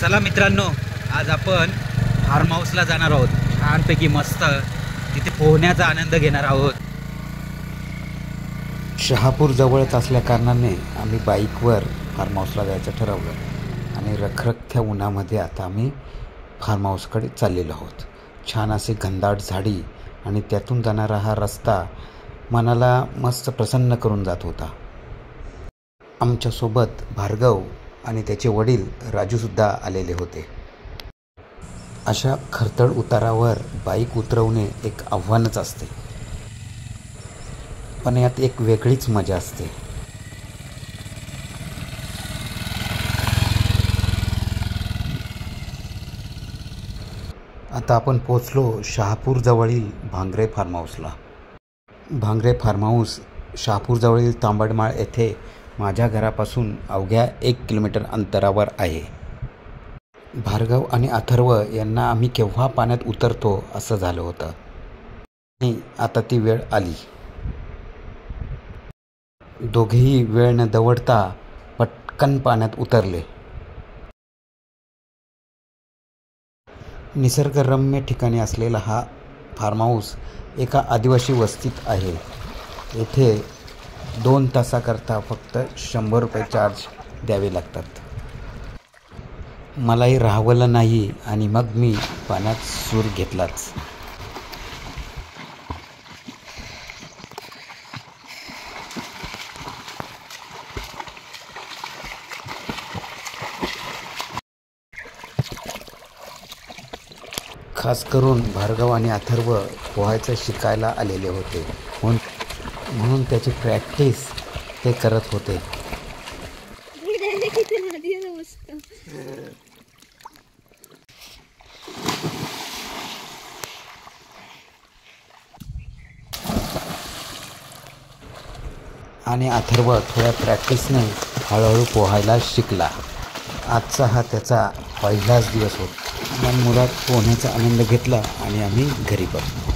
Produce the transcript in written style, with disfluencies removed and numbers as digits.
चला मित्रांनो, आज आपण फार्म हाऊसला जाणार आहोत. छानपैकी मस्त तिथे पोहण्याचा आनंद घेणार आहोत. शहापूर जवळच असल्या कारणाने आम्ही बाईकवर फार्म हाऊसला जायचं ठरवलं आणि रखरख्या उन्हामध्ये आता आम्ही फार्म हाऊसकडे चाललेलो आहोत. छान असे घनदाट झाडी आणि त्यातून जाणारा हा रस्ता मनाला मस्त प्रसन्न करून जात होता. आमच्यासोबत भार्गव आणि त्याचे वडील राजूसुद्धा आलेले होते. अशा खडतर उतारावर बाईक उतरवणे एक आव्हानच असते, पण यात एक वेगळीच मजा असते. आता आपण पोचलो शहापूर जवळील भांगरे फार्म हाऊसला. भांगरे फार्म हाऊस शहापूरजवळील तांबडमाळ येथे माझ्या घरापासून अवघ्या 1 किलोमीटर अंतरावर आहे. भार्गव आणि अथर्व यांना आम्ही केव्हा पाण्यात उतरतो असं झालं होतं आणि आता ती वेळ आली. दोघेही वेळ न दवडता पटकन पाण्यात उतरले. निसर्गरम्य ठिकाणी असलेला हा फार्म हाऊस एका आदिवासी वस्तीत आहे. येथे 2 तासाकरता फक्त 100 रुपये चार्ज द्यावे लागतात. मलाही राहवलं नाही आणि मग मी पाण्यात सूर घेतलाच. खास करून भार्गव आणि अथर्व पोहायचं शिकायला आलेले होते, म्हणून त्याची प्रॅक्टिस ते करत होते. आणि अथर्व थोड्या प्रॅक्टिसने हळूहळू पोहायला शिकला. आजचा हा त्याचा पहिलाच दिवस होता. मन मुलात पोहण्याचा आनंद घेतला आणि आम्ही घरी परतलो.